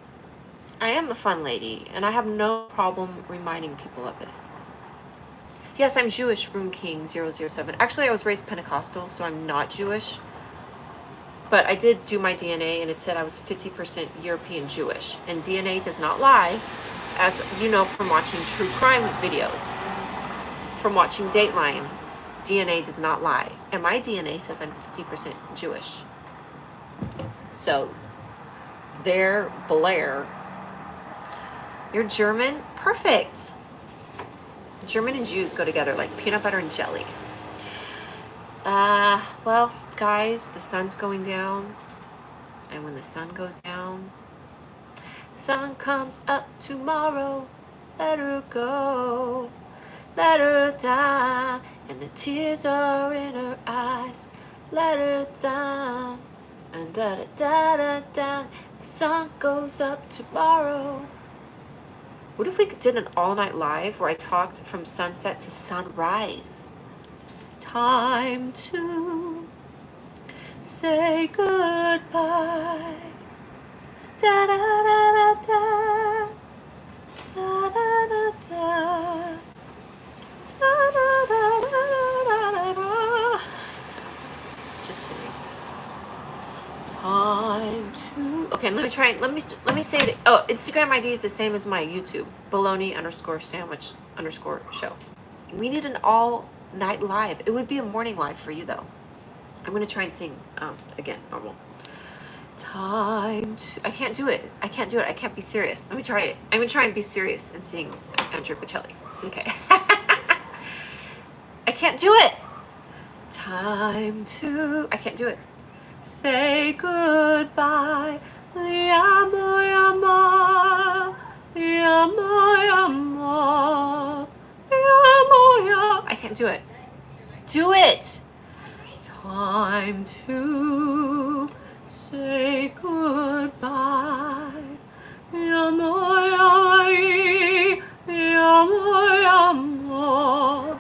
I am a fun lady, and I have no problem reminding people of this. Yes, I'm Jewish, Room King 007. Actually, I was raised Pentecostal, so I'm not Jewish. But I did do my DNA, and it said I was 50% European Jewish. And DNA does not lie, as you know from watching true crime videos, from watching Dateline. DNA does not lie. And my DNA says I'm 50% Jewish. So, there, Blair. You're German? Perfect. German and Jews go together like peanut butter and jelly. Well, guys, the sun's going down. And when the sun goes down, sun comes up tomorrow. Let her go. Let her die. And the tears are in her eyes. Let her down. And da da da da da. The sun goes up tomorrow. What if we did an all-night live where I talked from sunset to sunrise? Time to say goodbye. Da da da da da. Da da da da. Da da da da da da. Just kidding. Time to. Okay, let me try. Let me say it. Oh, Instagram ID is the same as my YouTube. Bologna_sandwich_show. We need an all-night live. It would be a morning live for you though. I'm gonna try and sing again, normal. Time to. I can't do it. I can't do it. I can't be serious. Let me try it. I'm gonna try and be serious and sing Andrew Bocelli. Okay. I can't do it. Time to. I can't do it. Say goodbye. Llamo, llamo, llamo, llamo, llamo, llamo. I can't do it. Do it. Time to say goodbye. Amor, amor, amor, amor.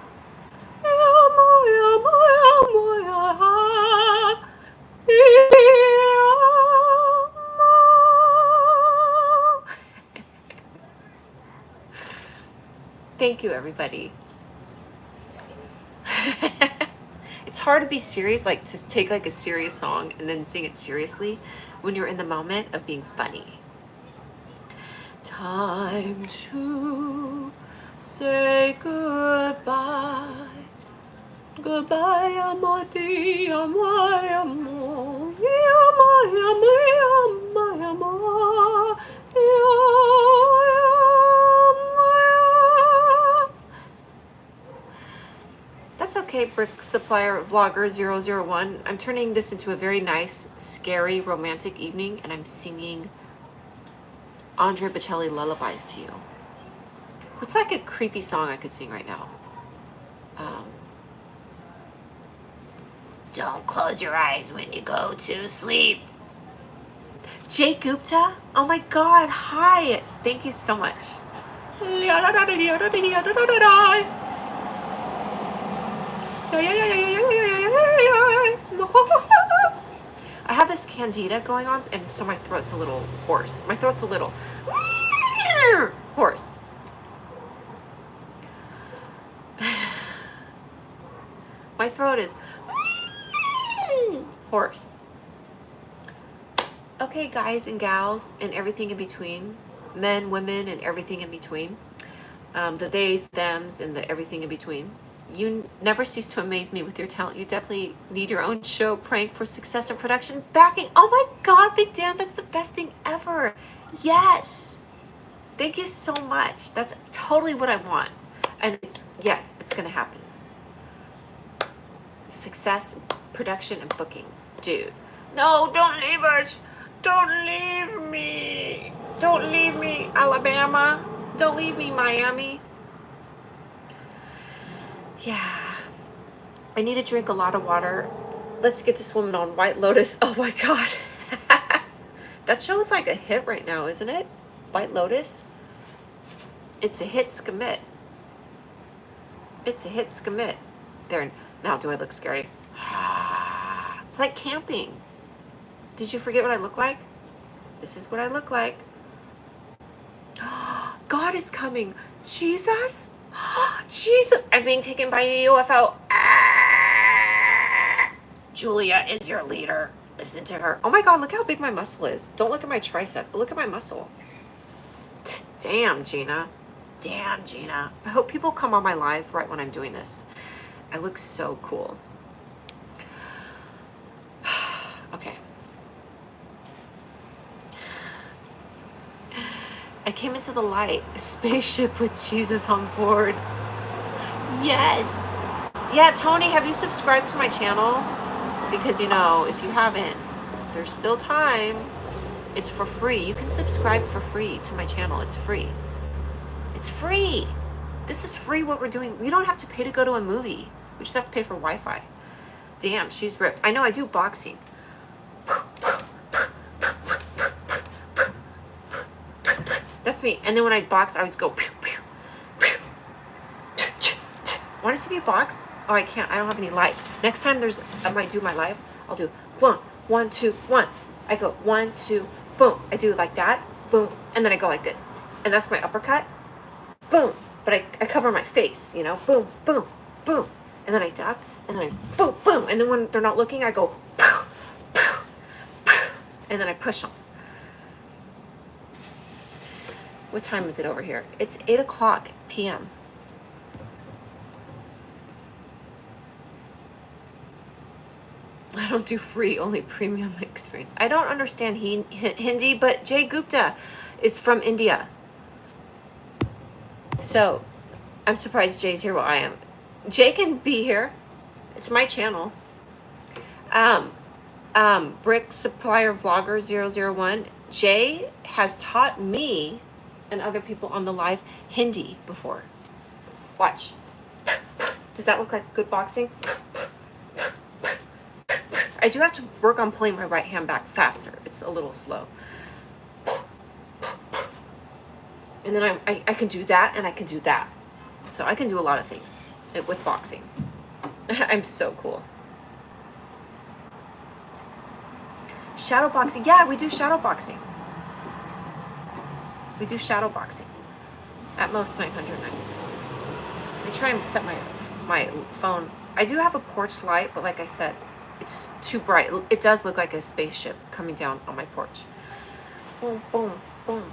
Thank you, everybody. It's hard to be serious, like to take like a serious song and then sing it seriously when you're in the moment of being funny. Time to say goodbye. Goodbye, amor, amor, amor, amor, amor, amor. That's okay, Brick Supplier Vlogger 001. I'm turning this into a very nice, scary, romantic evening, and I'm singing Andrea Bocelli lullabies to you. What's like a creepy song I could sing right now? Don't close your eyes when you go to sleep. Jay Gupta? Oh my god, hi! Thank you so much. I have this candida going on, and so my throat's a little hoarse. My throat's a little hoarse. My throat is hoarse. Okay, guys and gals and everything in between, men, women, and everything in between, the theys, thems, and the everything in between. You never cease to amaze me with your talent. You definitely need your own show, praying for success and production backing. Oh my god, Big Dan, that's the best thing ever. Yes. Thank you so much. That's totally what I want. And yes, it's going to happen. Success, production, and booking. Dude. No, don't leave us. Don't leave me. Don't leave me, Alabama. Don't leave me, Miami. Yeah. I need to drink a lot of water. Let's get this woman on White Lotus. Oh my god. That show is like a hit right now, isn't it? White Lotus. It's a hit skimit. It's a hit skimit. There. Now, do I look scary? It's like camping. Did you forget what I look like? This is what I look like. God is coming. Jesus? Jesus. I'm being taken by a UFO. Julia is your leader. Listen to her. Oh my god, look how big my muscle is. Don't look at my tricep, but look at my muscle. Damn, Gina. Damn, Gina. I hope people come on my live right when I'm doing this. I look so cool. Okay. I came into the light. A spaceship with Jesus on board. Yes. Yeah, Tony, have you subscribed to my channel? Because, you know, if you haven't, there's still time. It's for free. You can subscribe for free to my channel. It's free. It's free. This is free what we're doing. We don't have to pay to go to a movie. We just have to pay for Wi-Fi. Damn, she's ripped. I know, I do boxing. That's me. And then when I box, I always go pew, pew, pew. Want to see me box? Oh, I can't. I don't have any light. Next time I might do my live, I'll do 1, 1, 2, 1. I go 1, 2, boom. I do like that, boom. And then I go like this. And that's my uppercut. Boom. But I cover my face, you know? Boom, boom, boom. And then I duck, and then I boom, boom. And then when they're not looking, I go pow, pow, pow. And then I push them. What time is it over here? It's 8 o'clock p.m. I don't do free, only premium experience. I don't understand Hindi, but Jay Gupta is from India. So, I'm surprised Jay's here while I am. Jay can be here. It's my channel. Brick Supplier Vlogger 001. Jay has taught me and other people on the live Hindi before. Watch. Does that look like good boxing? I do have to work on pulling my right hand back faster. It's a little slow. And then I can do that and I can do that. So I can do a lot of things with boxing. I'm so cool. Shadow boxing. Yeah, we do shadow boxing. We do shadow boxing. At most 990. I try and set my phone. I do have a porch light, but like I said, it's too bright. It does look like a spaceship coming down on my porch. Boom, boom, boom.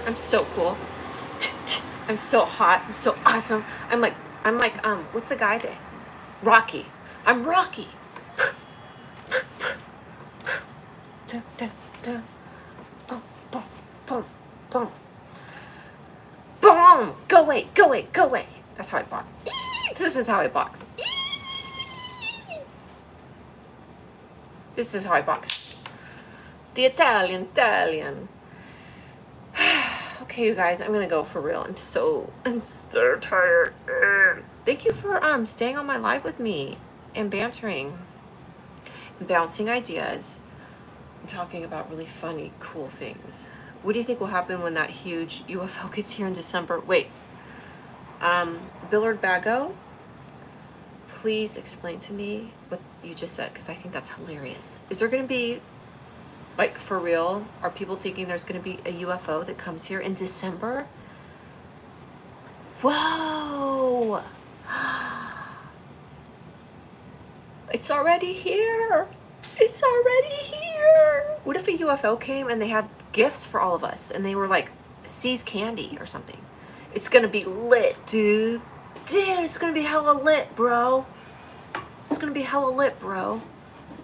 I'm so cool. I'm so hot. I'm so awesome. I'm like, what's the guy that? Rocky. I'm Rocky. Boom, boom, boom, boom. Boom! Go away, go away, go away. That's how I box. This is how I box. This is how I box. The Italian stallion. Okay, you guys, I'm gonna go for real. I'm so tired. Thank you for staying on my live with me and bantering and bouncing ideas and talking about really funny, cool things. What do you think will happen when that huge UFO gets here in December? Wait, Billard Bago, please explain to me what you just said, because I think that's hilarious. Is there going to be, like, for real, are people thinking there's going to be a UFO that comes here in December? Whoa! It's already here! It's already here! What if a UFO came and they had gifts for all of us and they were like C's candy or something? It's gonna be lit, dude. Dude, it's gonna be hella lit, bro. It's gonna be hella lit, bro.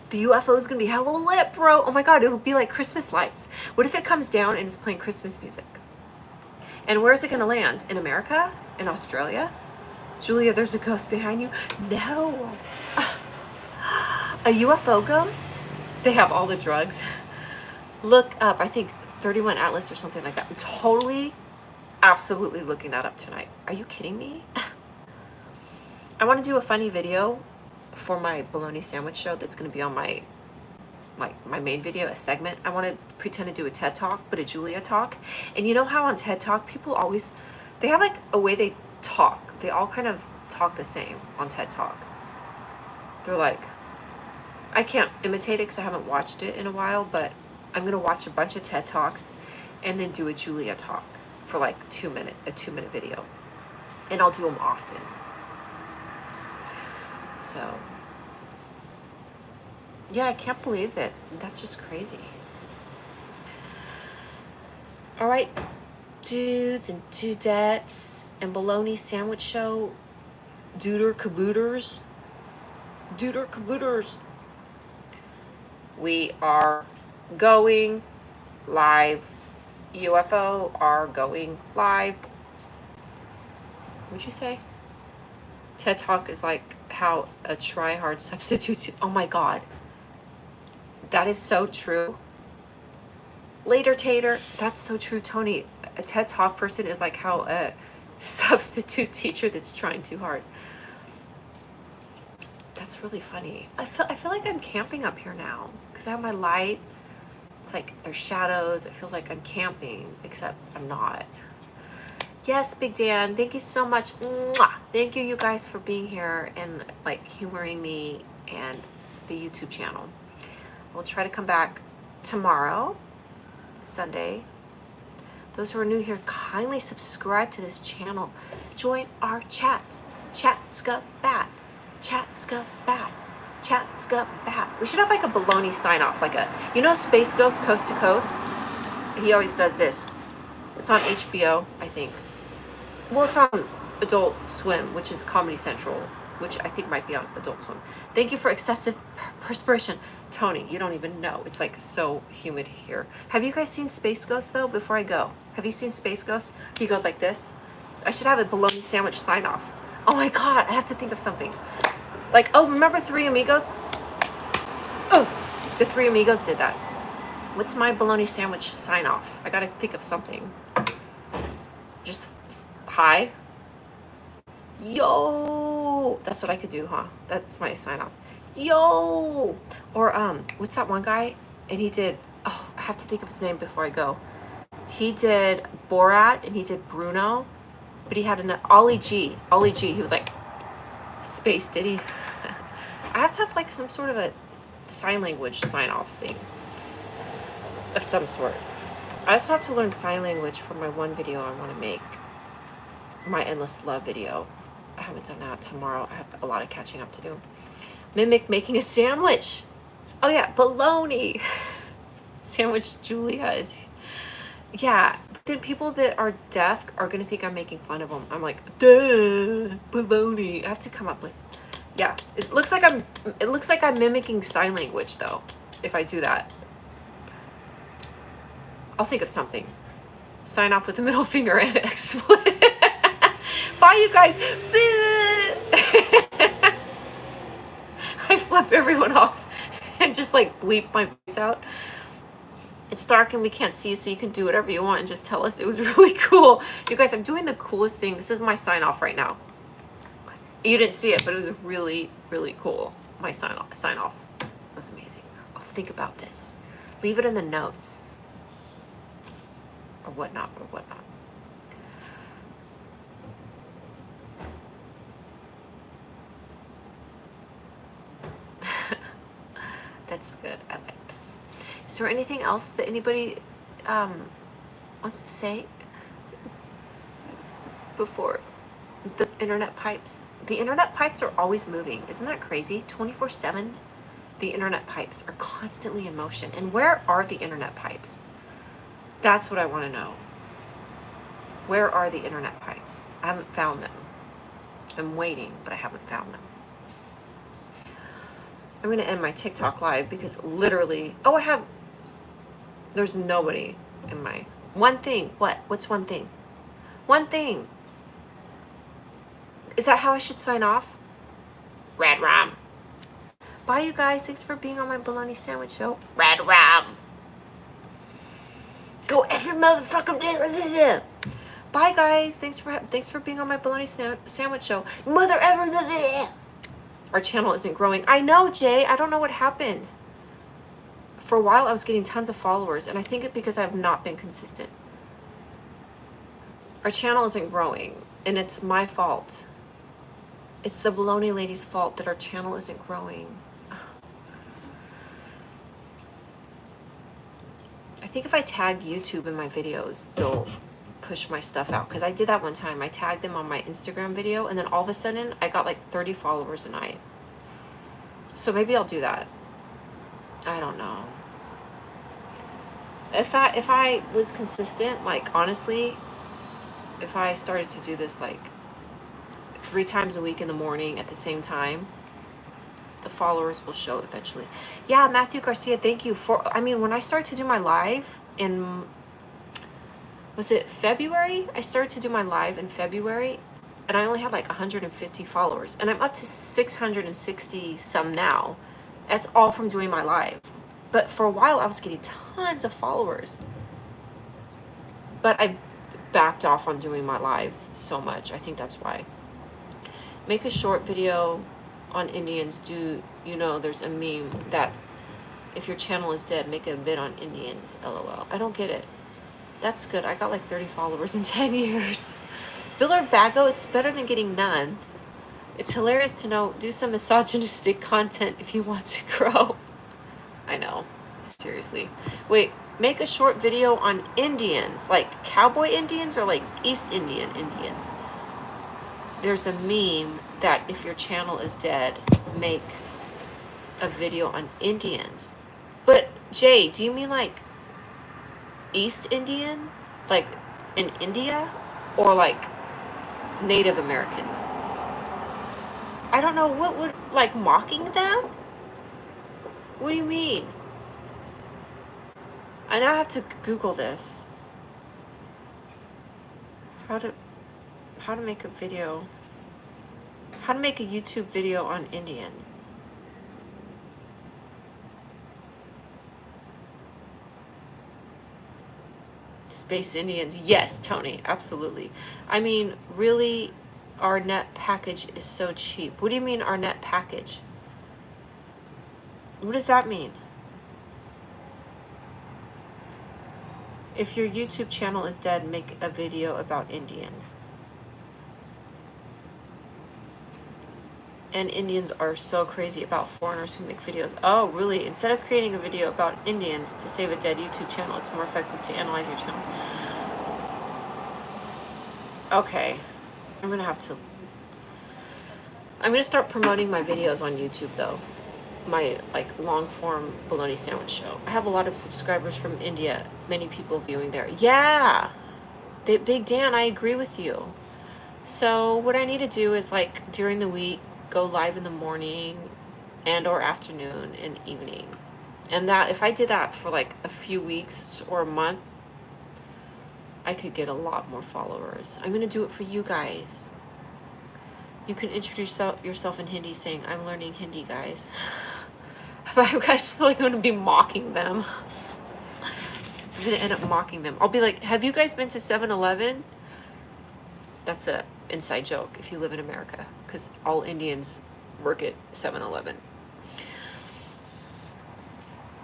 The UFO is gonna be hella lit, bro. Oh my god, it'll be like Christmas lights. What if it comes down and it's playing Christmas music? And where is it gonna land? In America? In Australia? Julia, there's a ghost behind you? No. A UFO ghost? They have all the drugs. Look up, I think 31 Atlas or something like that. I'm totally, absolutely looking that up tonight. Are you kidding me? I want to do a funny video for my bologna sandwich show that's going to be on my main video, a segment. I want to pretend to do a TED Talk, but a Julia talk. And you know how on TED Talk, people always, they have like a way they talk. They all kind of talk the same on TED Talk. They're like, I can't imitate it because I haven't watched it in a while, but I'm going to watch a bunch of TED Talks and then do a Julia talk for like a 2-minute video. And I'll do them often. So, yeah, I can't believe it. That's just crazy. All right, dudes and dudettes and bologna sandwich show, duder cabooters. We are going live. UFO are going live. What'd you say? TED Talk is like how a try-hard substitute. Oh my god. That is so true. Later, Tater. That's so true, Tony. A TED Talk person is like how a substitute teacher that's trying too hard. That's really funny. I feel like I'm camping up here now because I have my light. It's like there's shadows. It feels like I'm camping, except I'm not. Yes, Big Dan. Thank you so much. Mwah! Thank you guys for being here and like humoring me and the YouTube channel. We'll try to come back tomorrow, Sunday. Those who are new here, kindly subscribe to this channel. Join our chat. Chat Scup Bat. Chat Scup Bat. Chat Scup Bat. We should have like a baloney sign off, like a, you know, Space Ghost Coast to Coast? He always does this. It's on HBO, I think. Well, it's on Adult Swim, which is Comedy Central, which I think might be on Adult Swim. Thank you for excessive perspiration. Tony, you don't even know. It's like so humid here. Have you guys seen Space Ghost though, before I go? Have you seen Space Ghost? He goes like this. I should have a bologna sandwich sign off. Oh my god, I have to think of something. Like, oh, remember Three Amigos? Oh, the Three Amigos did that. What's my bologna sandwich sign off? I gotta think of something. Just hi. Yo. yo. That's what I could do, huh? That's my sign off. Yo. Or what's that one guy? And he did, oh, I have to think of his name before I go. He did Borat and he did Bruno, but he had an Ollie G. Ollie G. He was like, Space Diddy. I have to have like some sort of a sign language sign off thing of some sort. I also have to learn sign language for my one video I want to make, my endless love video. I haven't done that. Tomorrow I have a lot of catching up to do. Mimic making a sandwich. Oh yeah, bologna. Sandwich Julia is, yeah. Then people that are deaf are gonna think I'm making fun of them. I'm like, duh, bologna. I have to come up with, yeah. It looks like I'm mimicking sign language though, if I do that. I'll think of something. Sign off with the middle finger and expletive. Bye, you guys. I flip everyone off and just like bleep my voice out. It's dark and we can't see you, so you can do whatever you want and just tell us. It was really cool. You guys, I'm doing the coolest thing. This is my sign off right now. You didn't see it, but it was really, really cool. My sign off was amazing. I'll think about this. Leave it in the notes. Or whatnot. That's good. I like that. Is there anything else that anybody wants to say before the internet pipes? The internet pipes are always moving. Isn't that crazy? 24/7, the internet pipes are constantly in motion. And where are the internet pipes? That's what I want to know. Where are the internet pipes? I haven't found them. I'm waiting, but I haven't found them. I'm going to end my TikTok live because literally, there's nobody in my, one thing. What's one thing? One thing. Is that how I should sign off? Rad Ram. Bye, you guys. Thanks for being on my bologna sandwich show. Rad Ram. Go every motherfucker. Bye, guys. Thanks for being on my bologna sandwich show. Mother ever. Our channel isn't growing. I know, Jay. I don't know what happened. For a while, I was getting tons of followers, and I think it's because I have not been consistent. Our channel isn't growing, and it's my fault. It's the Bologna Lady's fault that our channel isn't growing. I think if I tag YouTube in my videos, they'll push my stuff out. Because I did that one time. I tagged them on my Instagram video, and then all of a sudden, I got like 30 followers a night. So maybe I'll do that. I don't know. If I was consistent, like honestly, if I started to do this like 3 times a week in the morning at the same time, the followers will show eventually. Yeah, Matthew Garcia, thank you for, when I started to do my live in, was it February? I started to do my live in February, and I only had like 150 followers, and I'm up to 660 some now. That's all from doing my live. But for a while, I was getting tons of followers. But I backed off on doing my lives so much. I think that's why. Make a short video on Indians. There's a meme that if your channel is dead, make a vid on Indians, LOL. I don't get it. That's good. I got like 30 followers in 10 years. Billard Bago, it's better than getting none. It's hilarious to know, do some misogynistic content if you want to grow. I know. Seriously. Wait, make a short video on Indians. Like cowboy Indians or like East Indian Indians? There's a meme that if your channel is dead, make a video on Indians. But Jay, do you mean like East Indian? Like in India? Or like Native Americans? I don't know, what would, like mocking them? What do you mean? I now have to Google this. How to make a video. How to make a YouTube video on Indians. Space Indians. Yes, Tony, absolutely. Really, Our net package is so cheap. What do you mean our net package? What does that mean? If your YouTube channel is dead, make a video about Indians. And Indians are so crazy about foreigners who make videos. Oh, really? Instead of creating a video about Indians to save a dead YouTube channel, it's more effective to analyze your channel. Okay. I'm gonna start promoting my videos on YouTube though. My long form bologna sandwich show. I have a lot of subscribers from India, many people viewing there. Yeah, Big Dan, I agree with you. So what I need to do is during the week, go live in the morning and or afternoon and evening. And that if I did that for a few weeks or a month, I could get a lot more followers. I'm gonna do it for you guys. You can introduce yourself in Hindi saying, I'm learning Hindi, guys. But I just feel like I'm going to be mocking them. I'm going to end up mocking them. I'll be like, have you guys been to 7-Eleven? That's a inside joke if you live in America, because all Indians work at 7-Eleven.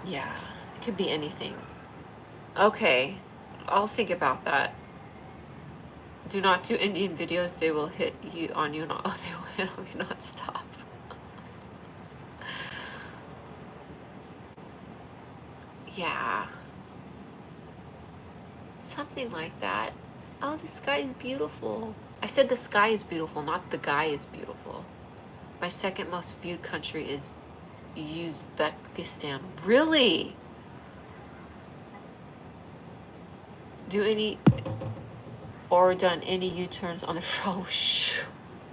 Yeah, it could be anything. Okay, I'll think about that. Do not do Indian videos. They will hit you on you. They will hit on you non-stop. Yeah. Something like that. Oh, the sky is beautiful. I said the sky is beautiful, not the guy is beautiful. My second most viewed country is Uzbekistan. Really? Done any U-turns on the oh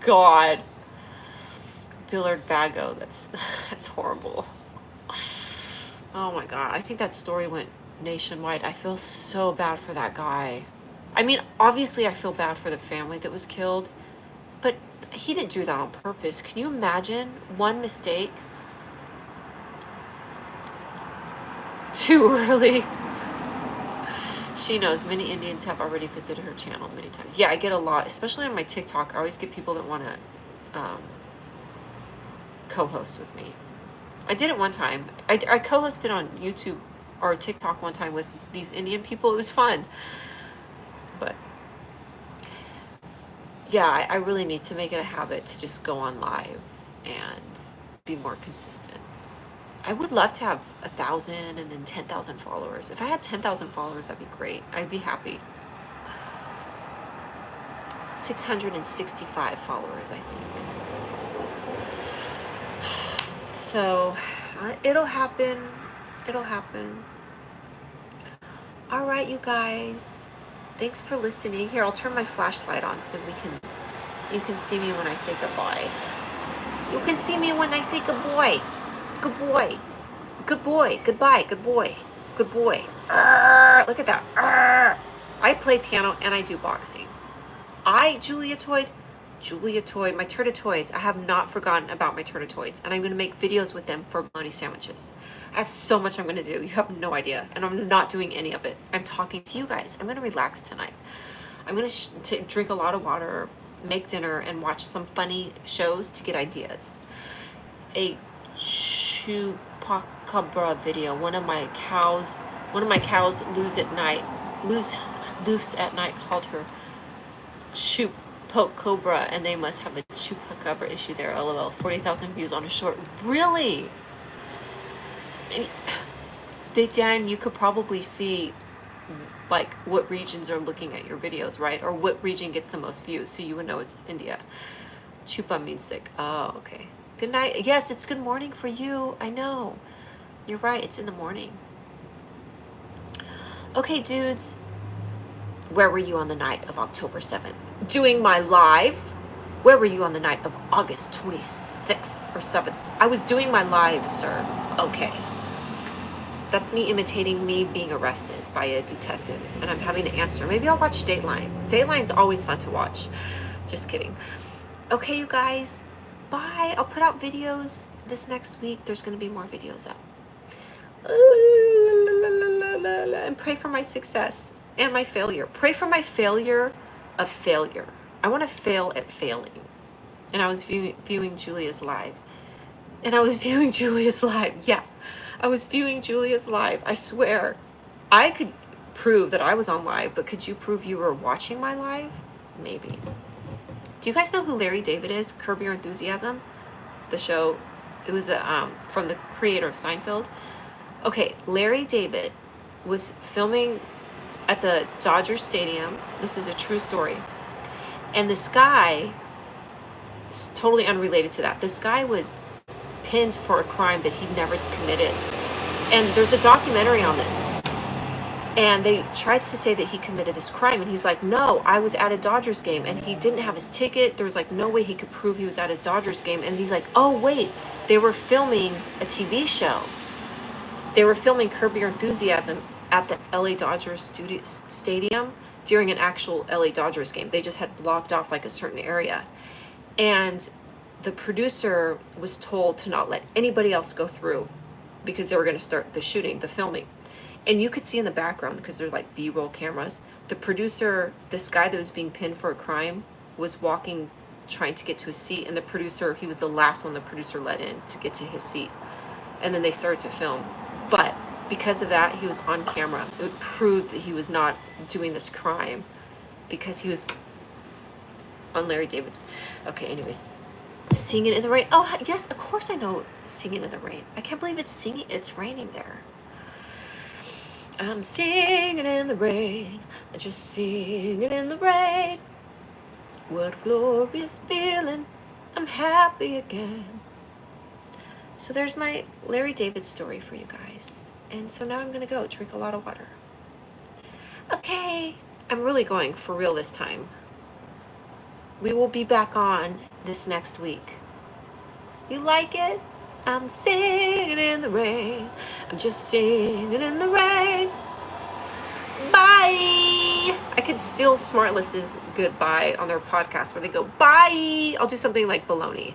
God. Billard Bago, that's horrible. Oh my God, I think that story went nationwide. I feel so bad for that guy. I mean, obviously I feel bad for the family that was killed, but he didn't do that on purpose. Can you imagine one mistake? Too early. She knows many Indians have already visited her channel many times. Yeah, I get a lot, especially on my TikTok. I always get people that want to co-host with me. I did it one time. I co-hosted on YouTube or TikTok one time with these Indian people. It was fun. But yeah, I really need to make it a habit to just go on live and be more consistent. I would love to have 1,000 and then 10,000 followers. If I had 10,000 followers, that'd be great. I'd be happy. 665 followers, I think. So, it'll happen. It'll happen. All right, you guys. Thanks for listening. Here, I'll turn my flashlight on so you can see me when I say goodbye. You can see me when I say goodbye. Good boy. Good boy. Goodbye. Good boy. Good boy. Look at that. I play piano and I do boxing. Julia Toyd, my Turtitoids. I have not forgotten about my Turtitoids, and I'm going to make videos with them for bologna sandwiches. I have so much I'm going to do. You have no idea, and I'm not doing any of it. I'm talking to you guys. I'm going to relax tonight. I'm going to drink a lot of water, make dinner, and watch some funny shows to get ideas. A chupacabra video. One of my cows loose at night called her chupacabra, and they must have a chupacabra issue there. LOL. 40,000 views on a short. Really? And Big Dan, you could probably see what regions are looking at your videos, right? Or what region gets the most views, so you would know it's India. Chupa means sick. Oh, okay. Good night. Yes, it's good morning for you. I know. You're right. It's in the morning. Okay, dudes. Where were you on the night of October 7th? Doing my live. Where were you on the night of August 26th or 7th? I was doing my live, sir. Okay. That's me imitating me being arrested by a detective, and I'm having to answer. Maybe I'll watch Dateline. Dateline's always fun to watch. Just kidding. Okay, you guys. Bye. I'll put out videos this next week. There's going to be more videos up. And pray for my success and my failure. Pray for my failure of failure. I want to fail at failing. And I was viewing Julia's live. And I was viewing Julia's live. Yeah, I was viewing Julia's live. I swear. I could prove that I was on live, but could you prove you were watching my live? Maybe. Do you guys know who Larry David is? Curb Your Enthusiasm? The show. It was from the creator of Seinfeld. Okay, Larry David was filming at the Dodgers Stadium. This is a true story. And this guy, totally unrelated to that, this guy was pinned for a crime that he'd never committed. And there's a documentary on this. And they tried to say that he committed this crime. And he's like, no, I was at a Dodgers game. And he didn't have his ticket. There was like no way he could prove he was at a Dodgers game. And he's like, oh, wait, they were filming a TV show. They were filming Curb Your Enthusiasm at the LA Dodgers stadium during an actual LA Dodgers game. They just had blocked off like a certain area. And the producer was told to not let anybody else go through because they were going to start the shooting, the filming. And you could see in the background, because there's like B-roll cameras, the producer, this guy that was being pinned for a crime, was walking, trying to get to his seat. And the producer, he was the last one the producer let in to get to his seat. And then they started to film. But because of that, he was on camera. It would prove that he was not doing this crime because he was on Larry David's. Okay, anyways. Singing in the Rain. Oh, yes, of course I know Singing in the Rain. I can't believe it's raining there. I'm singing in the rain, just singing in the rain. What glorious feeling, I'm happy again. So there's my Larry David story for you guys. And so now I'm going to go drink a lot of water. Okay, I'm really going for real this time. We will be back on this next week. You like it? I'm singing in the rain. I'm just singing in the rain. Bye. I could steal Smartless's goodbye on their podcast where they go, bye. I'll do something like Bologna.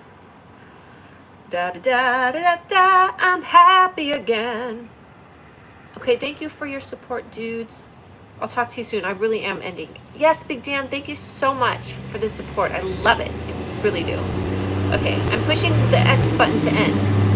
Da da da da da da. I'm happy again. Okay, thank you for your support, dudes. I'll talk to you soon. I really am ending. Yes, Big Dan, thank you so much for the support. I love it. I really do. Okay, I'm pushing the X button to end.